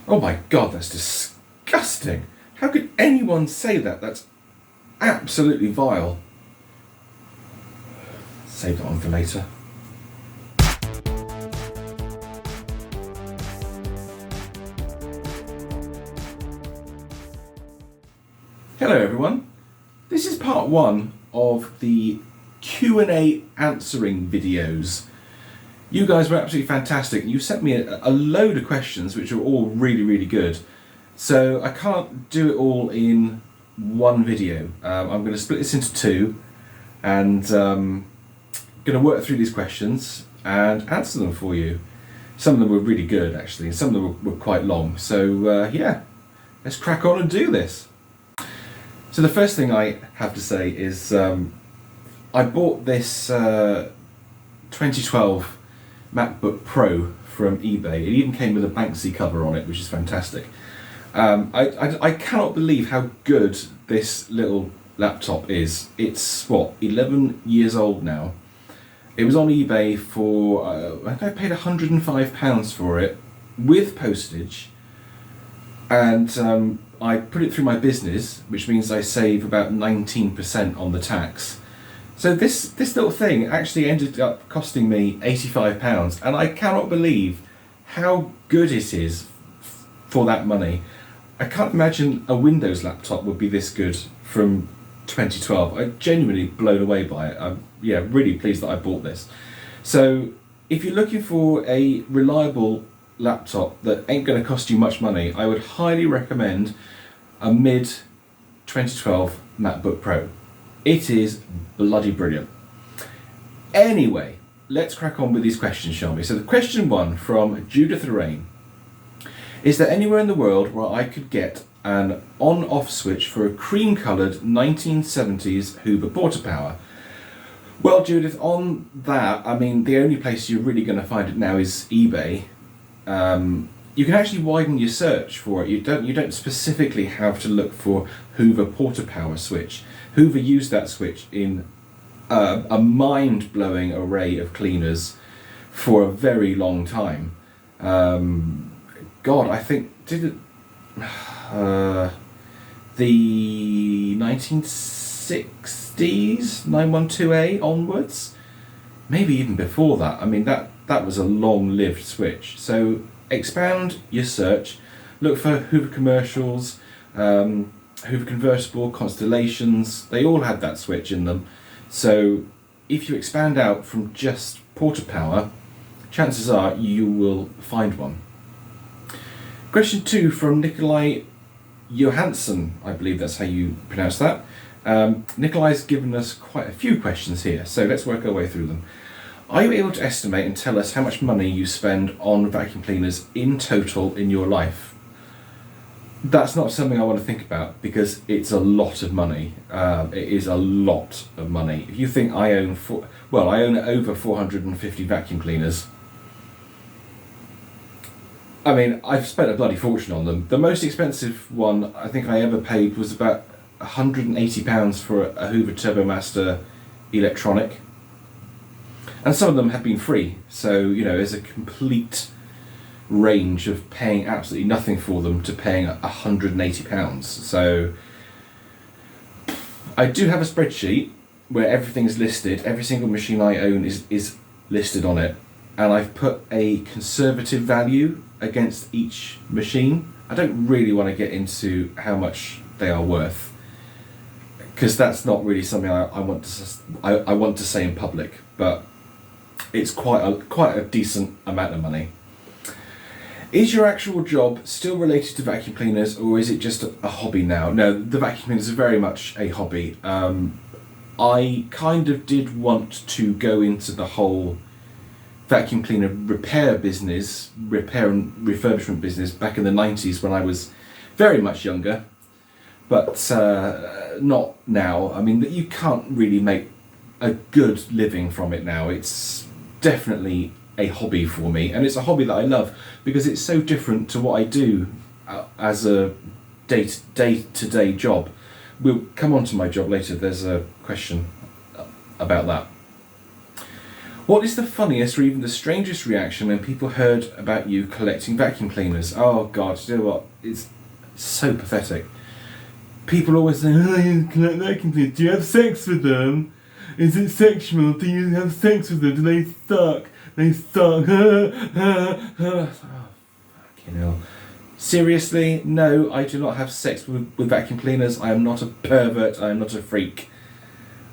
Oh my god, that's disgusting. How could anyone say that? That's absolutely vile. Save that on for later. Hello everyone. This is part one of the Q&A answering videos. You guys were absolutely fantastic. You sent me a load of questions which are all really good. So I can't do it all in one video. I'm going to split this into two and going to work through these questions and answer them for you. Some of them were really good actually, and some of them were quite long. So yeah, let's crack on and do this. So the first thing I have to say is I bought this 2012 MacBook Pro from eBay. It even came with a Banksy cover on it, which is fantastic. I cannot believe how good this little laptop is. It's, what, 11 years old now. It was on eBay for, I think I paid £105 for it, with postage, and I put it through my business, which means I save about 19% on the tax. So this little thing actually ended up costing me £85, and I cannot believe how good it is for that money. I can't imagine a Windows laptop would be this good from 2012. I'm genuinely blown away by it. I'm really pleased that I bought this. So if you're looking for a reliable laptop that ain't going to cost you much money, I would highly recommend a mid 2012 MacBook Pro. It is bloody brilliant. Anyway, let's crack on with these questions, shall we? So the question one from Judith Lorraine. Is there anywhere in the world where I could get an on-off switch for a cream-coloured 1970s Hoover Portapower? Well, Judith, on that, I mean, the only place you're really going to find it now is eBay. You can actually widen your search for it. You don't specifically have to look for Hoover Portapower switch. Hoover used that switch in a mind-blowing array of cleaners for a very long time. God, I think, did it the 1960s, 912A onwards? Maybe even before that. I mean, that was a long-lived switch. So expand your search, look for Hoover commercials, Hoover convertible, Constellations. They all had that switch in them. So if you expand out from just Portapower, chances are you will find one. Question two from Nikolai Johansson, I believe that's how you pronounce that. Nikolai's given us quite a few questions here, so let's work our way through them. Are you able to estimate and tell us how much money you spend on vacuum cleaners in total in your life? That's not something I want to think about because it's a lot of money. It is a lot of money. If you think I own over 450 vacuum cleaners. I mean, I've spent a bloody fortune on them. The most expensive one I think I ever paid was about £180 for a Hoover TurboMaster electronic. And some of them have been free, so you know, there's a complete range of paying absolutely nothing for them to paying £180. So I do have a spreadsheet where everything's listed. Every single machine I own is listed on it, and I've put a conservative value against each machine. I don't really want to get into how much they are worth, because that's not really something I want to say in public, but it's quite a decent amount of money. Is your actual job still related to vacuum cleaners, or is it just a hobby now? No, the vacuum cleaners are very much a hobby. I kind of did want to go into the whole vacuum cleaner repair and refurbishment business back in the 90s when I was very much younger, but not now. I mean, you can't really make a good living from it now. It's definitely a hobby for me, and it's a hobby that I love because it's so different to what I do as a day-to-day job. We'll come on to my job later. There's a question about that. What is the funniest or even the strangest reaction when people heard about you collecting vacuum cleaners? Oh God, you know what? It's so pathetic. People always say, "Oh, you collect vacuum cleaners. Do you have sex with them? Is it sexual? Do you have sex with them? Do they suck? They suck." Oh, fucking hell. Seriously, no, I do not have sex with vacuum cleaners. I am not a pervert. I am not a freak.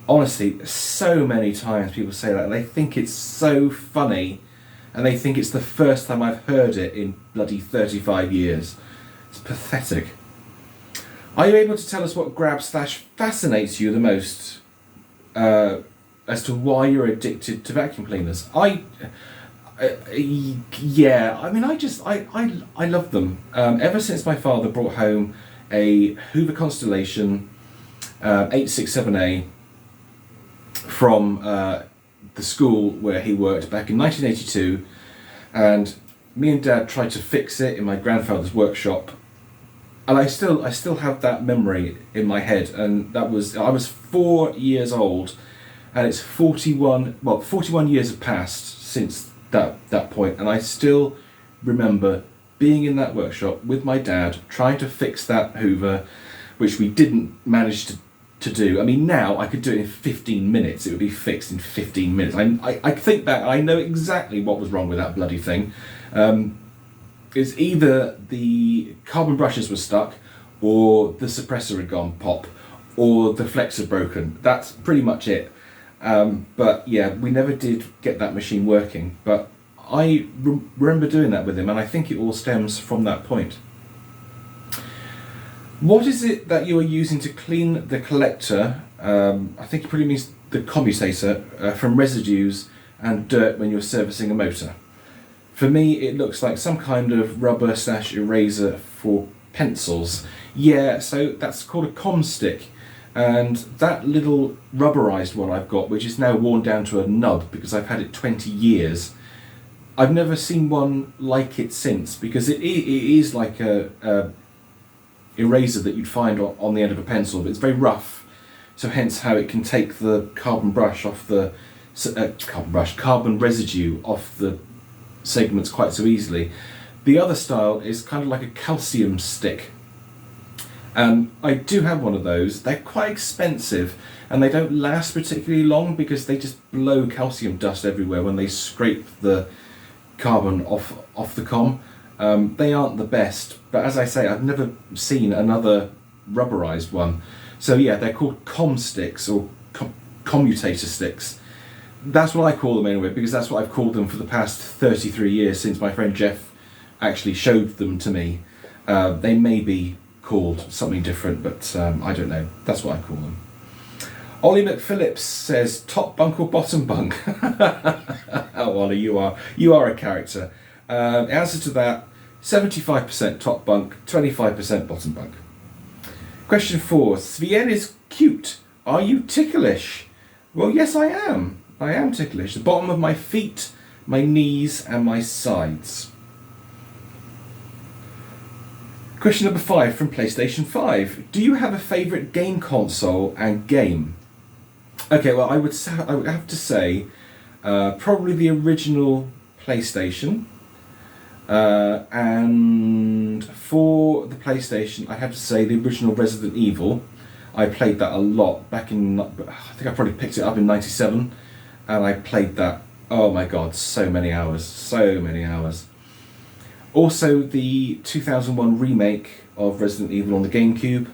Honestly, so many times people say that, and they think it's so funny, and they think it's the first time I've heard it in bloody 35 years. It's pathetic. Are you able to tell us what grab/fascinates you the most as to why you're addicted to vacuum cleaners? Yeah, I mean, I love them. Ever since my father brought home a Hoover Constellation 867A from the school where he worked back in 1982, and me and Dad tried to fix it in my grandfather's workshop, and I still have that memory in my head. And I was 4 years old, and it's 41 years have passed since that point, and I still remember being in that workshop with my dad trying to fix that Hoover, which we didn't manage to do. I mean, now I could do it in 15 minutes. It would be fixed in 15 minutes. I think that I know exactly what was wrong with that bloody thing. It's either the carbon brushes were stuck, or the suppressor had gone pop, or the flex had broken. That's pretty much it. But yeah, we never did get that machine working. But I remember doing that with him, and I think it all stems from that point. What is it that you are using to clean the collector, I think it probably means the commutator, from residues and dirt when you're servicing a motor? For me, it looks like some kind of rubber/eraser for pencils. Yeah, so that's called a com stick. And that little rubberized one I've got, which is now worn down to a nub because I've had it 20 years, I've never seen one like it since, because it is like a eraser that you'd find on the end of a pencil, but it's very rough, so hence how it can take the carbon residue off the segments quite so easily. The other style is kind of like a calcium stick, and I do have one of those. They're quite expensive, and they don't last particularly long because they just blow calcium dust everywhere when they scrape the carbon off the com. They aren't the best, but as I say, I've never seen another rubberized one. So yeah, they're called com sticks, or commutator sticks. That's what I call them anyway, because that's what I've called them for the past 33 years since my friend Jeff actually showed them to me. They may be called something different, but I don't know. That's what I call them. Ollie McPhillips says, top bunk or bottom bunk? Oh, Ollie, you are a character. Answer to that, 75% top bunk, 25% bottom bunk. Question 4. Sven is cute. Are you ticklish? Well, yes, I am. I am ticklish. The bottom of my feet, my knees, and my sides. Question number 5 from PlayStation 5. Do you have a favourite game console and game? Okay, well, I would have to say probably the original PlayStation. And for the PlayStation, I have to say the original Resident Evil. I played that a lot back in, I think I probably picked it up in 97, and I played that, oh my god, so many hours. Also the 2001 remake of Resident Evil on the GameCube.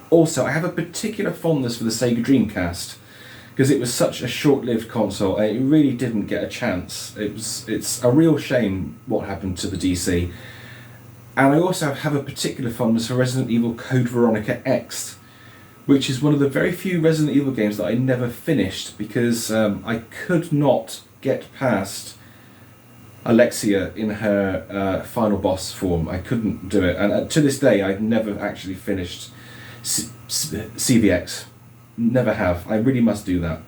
Also, I have a particular fondness for the Sega Dreamcast, because it was such a short-lived console and it really didn't get a chance. It's a real shame what happened to the DC. And I also have a particular fondness for Resident Evil Code Veronica X, which is one of the very few Resident Evil games that I never finished because I could not get past Alexia in her final boss form. I couldn't do it, and to this day I've never actually finished CVX. Never have. I really must do that.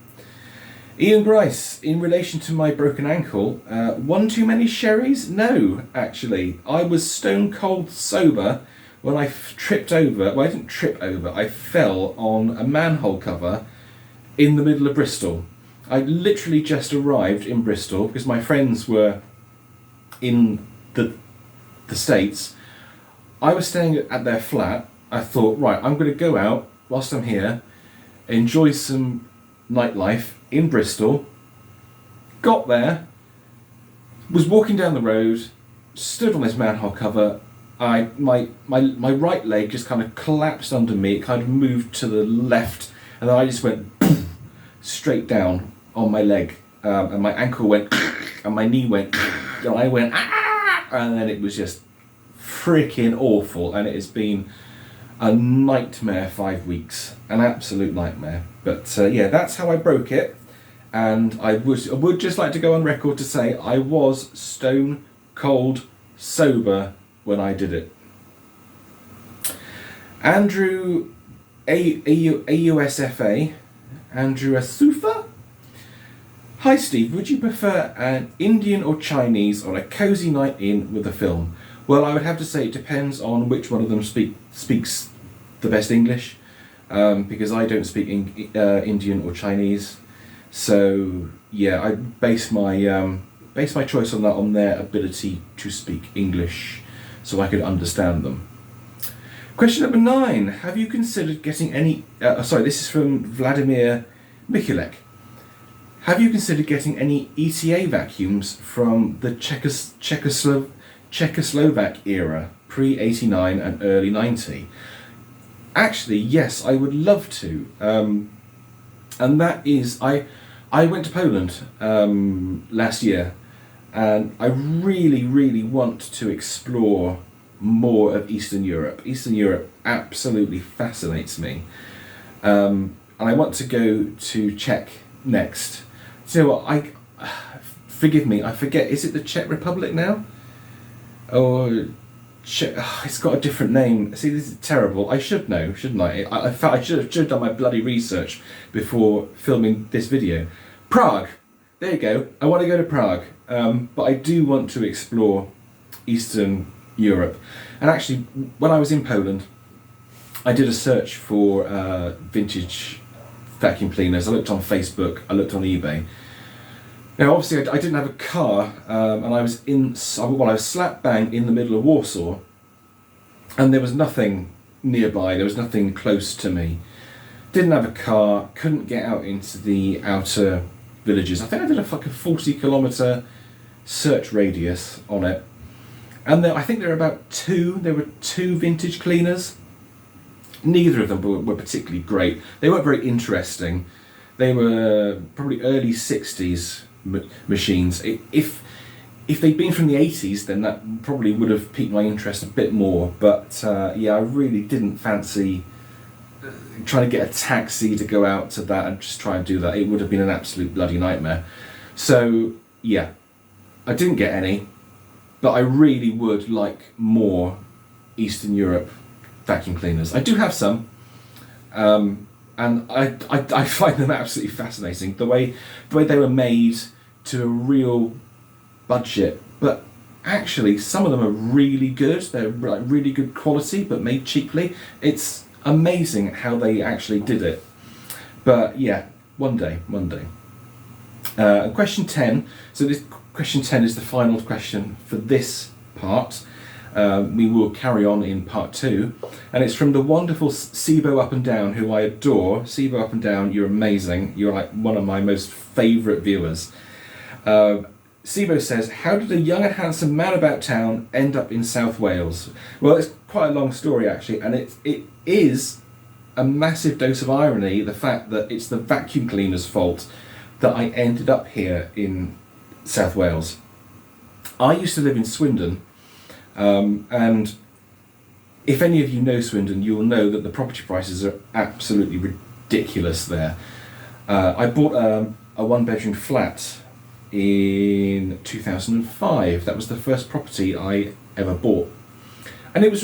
Ian Grice, in relation to my broken ankle, one too many sherries? No, actually. I was stone cold sober when I tripped over. Well, I didn't trip over. I fell on a manhole cover in the middle of Bristol. I literally just arrived in Bristol because my friends were in the States. I was staying at their flat. I thought, right, I'm going to go out whilst I'm here, enjoy some nightlife in Bristol. Got there, was walking down the road, stood on this manhole cover. My right leg just kind of collapsed under me. It kind of moved to the left, and then I just went straight down on my leg, and my ankle went, and my knee went, and I went, and then it was just freaking awful. And it has been a nightmare 5 weeks, an absolute nightmare. But yeah, that's how I broke it. And I would just like to go on record to say I was stone cold sober when I did it. Andrew AUSFA, Andrew Asufa. Hi Steve, would you prefer an Indian or Chinese on a cosy night in with a film? Well, I would have to say it depends on which one of them speaks the best English, because I don't speak Indian or Chinese. So yeah, I base my choice on that, on their ability to speak English, so I could understand them. Question number 9: have you considered getting any? Sorry, this is from Vladimir Mikulek. Have you considered getting any ETA vacuums from the Czechoslovak era, pre-89 and early 90? Actually, yes, I would love to. And that is, I went to Poland last year, and I really want to explore more of Eastern Europe. Eastern Europe absolutely fascinates me, and I want to go to Czech next. Do you know what? Forgive me, I forget. Is it the Czech Republic now? Or it's got a different name. See, this is terrible. I should know, shouldn't I? I felt I should have done my bloody research before filming this video. Prague. There you go. I want to go to Prague, but I do want to explore Eastern Europe. And actually, when I was in Poland, I did a search for vintage vacuum cleaners. I looked on Facebook. I looked on eBay. Now, obviously, I didn't have a car, and I was I was slap bang in the middle of Warsaw, and there was nothing nearby. There was nothing close to me. Didn't have a car. Couldn't get out into the outer villages. I think I did a fucking 40-kilometre search radius on it, and I think there were two vintage cleaners. Neither of them were particularly great. They weren't very interesting. They were probably early 60s machines. If they'd been from the 80s, then that probably would have piqued my interest a bit more. But yeah, I really didn't fancy trying to get a taxi to go out to that and just try and do that. It would have been an absolute bloody nightmare. So yeah, I didn't get any, but I really would like more Eastern Europe vacuum cleaners. I do have some, and I find them absolutely fascinating. The way they were made to a real budget, but actually some of them are really good. They're like really good quality, but made cheaply. It's amazing how they actually did it. But yeah, one day. Question 10. So this question 10 is the final question for this part. We will carry on in part 2, and it's from the wonderful Sibo Up and Down, who I adore. Sibo Up and Down, you're amazing. You're like one of my most favourite viewers. Sibo says, how did a young and handsome man about town end up in South Wales? Well, it's quite a long story actually, and it is a massive dose of irony, the fact that it's the vacuum cleaner's fault that I ended up here in South Wales. I used to live in Swindon, and if any of you know Swindon, you will know that the property prices are absolutely ridiculous there. I bought a one-bedroom flat in 2005. That was the first property I ever bought, and it was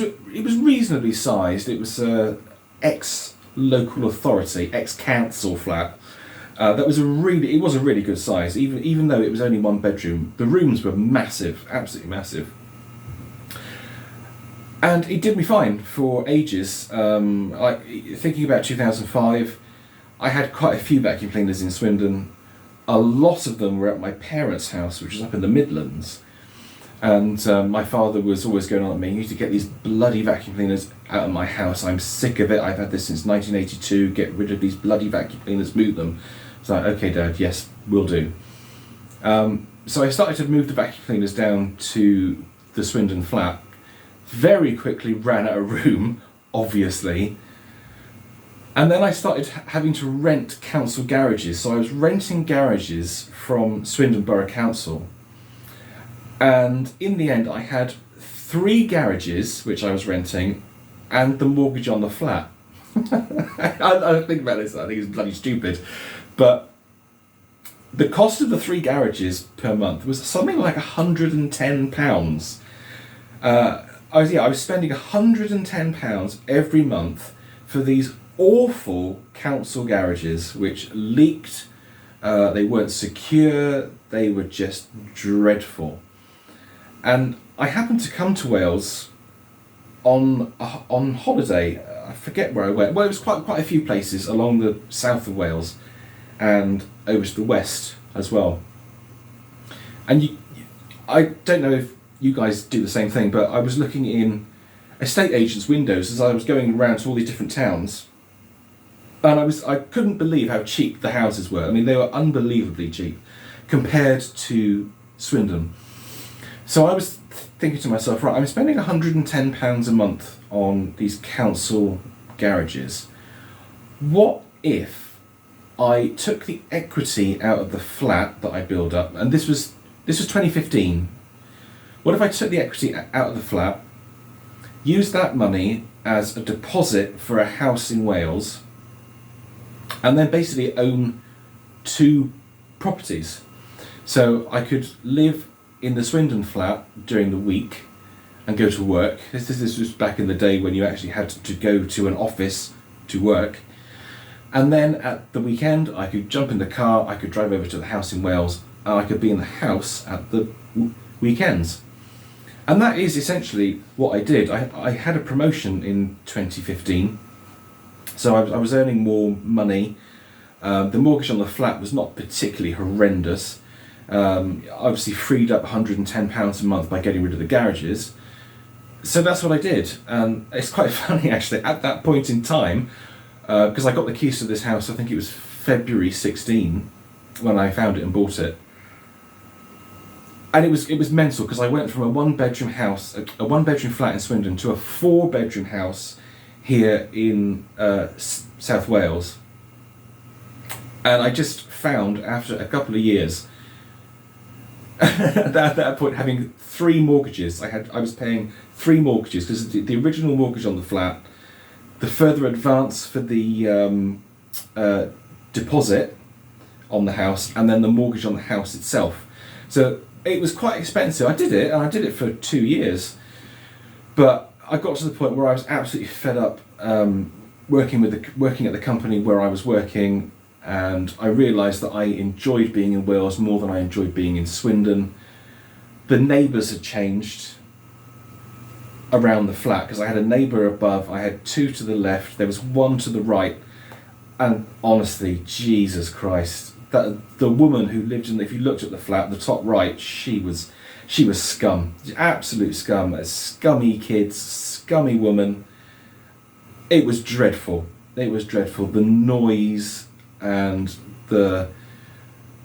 reasonably sized. It was ex-local authority, ex-council flat. It was a really good size, even though it was only one bedroom. The rooms were massive, absolutely massive. And it did me fine for ages. Thinking about 2005, I had quite a few vacuum cleaners in Swindon. A lot of them were at my parents' house, which is up in the Midlands. And my father was always going on at me, you need to get these bloody vacuum cleaners out of my house. I'm sick of it. I've had this since 1982. Get rid of these bloody vacuum cleaners, move them. It's like, okay, Dad, yes, will do. So I started to move the vacuum cleaners down to the Swindon flat. Very quickly ran out of room, obviously. And then I started having to rent council garages. So I was renting garages from Swindon Borough Council. And in the end, I had 3 garages, which I was renting, and the mortgage on the flat. I think about this, I think it's bloody stupid. But the cost of the 3 garages per month was something like £110. I was spending £110 every month for these awful council garages, which leaked, they weren't secure, they were just dreadful. And I happened to come to Wales on holiday. I forget where I went. Well, it was quite a few places along the south of Wales and over to the west as well. And I don't know if you guys do the same thing, but I was looking in estate agents' windows as I was going around to all these different towns, and I couldn't believe how cheap the houses were. I mean, they were unbelievably cheap compared to Swindon. So I was thinking to myself, right, I'm spending £110 a month on these council garages. What if I took the equity out of the flat that I built up, and this was 2015. What if I took the equity out of the flat, used that money as a deposit for a house in Wales, and then basically own 2 properties? So I could live in the Swindon flat during the week and go to work. This was back in the day when you actually had to go to an office to work. And then at the weekend, I could jump in the car, I could drive over to the house in Wales, and I could be in the house at the weekends. And that is essentially what I did. I had a promotion in 2015, so I was earning more money. The mortgage on the flat was not particularly horrendous. Obviously freed up £110 a month by getting rid of the garages. So that's what I did. And it's quite funny actually, at that point in time, because I got the keys to this house, I think it was February 16 when I found it and bought it. And it was mental, because I went from a 1-bedroom house, a 1-bedroom flat in Swindon, to a 4-bedroom house here in South Wales. And I just found, after a couple of years, at that point, having 3 mortgages, I was paying 3 mortgages, because the original mortgage on the flat, the further advance for the deposit on the house, and then the mortgage on the house itself. So it was quite expensive. I did it, and I did it for 2 years. But I got to the point where I was absolutely fed up working at the company where I was working, and I realised that I enjoyed being in Wales more than I enjoyed being in Swindon. The neighbours had changed around the flat, because I had a neighbour above, I had 2 to the left, there was 1 to the right, and honestly, Jesus Christ, that the woman who lived in, if you looked at the flat, the top right, she was scum, absolute scum, a scummy kids, scummy woman. It was dreadful. It was dreadful. The noise and the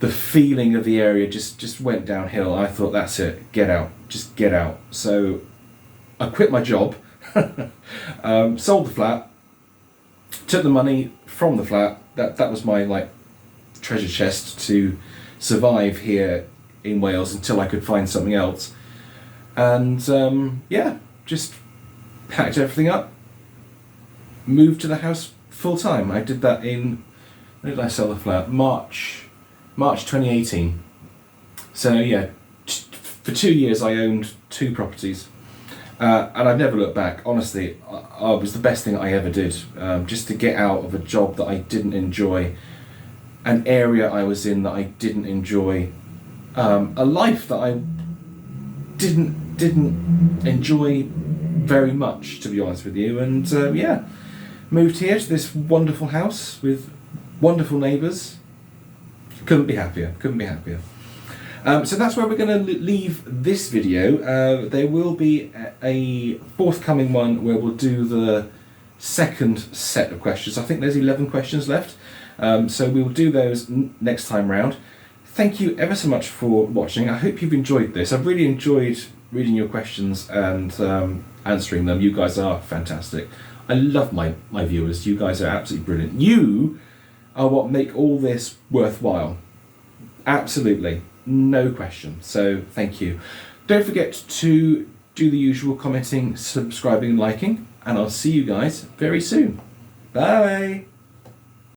feeling of the area just went downhill. I thought, that's it, get out, just get out. So I quit my job, sold the flat, took the money from the flat. That was my treasure chest to survive here in Wales until I could find something else. And just packed everything up, moved to the house full time. I did that in, when did I sell the flat? March 2018. So yeah, for 2 years I owned 2 properties. And I've never looked back. Honestly, it was the best thing I ever did, just to get out of a job that I didn't enjoy, an area I was in that I didn't enjoy, a life that I didn't enjoy very much, to be honest with you. And moved here to this wonderful house with wonderful neighbours, Couldn't be happier, couldn't be happier. So that's where we're going to leave this video. There will be a forthcoming one where we'll do the second set of questions. I think there's 11 questions left. So we will do those next time round. Thank you ever so much for watching. I hope you've enjoyed this. I've really enjoyed reading your questions and answering them. You guys are fantastic. I love my viewers. You guys are absolutely brilliant. You are what make all this worthwhile. Absolutely. No question. So thank you. Don't forget to do the usual commenting, subscribing, and liking. And I'll see you guys very soon. Bye.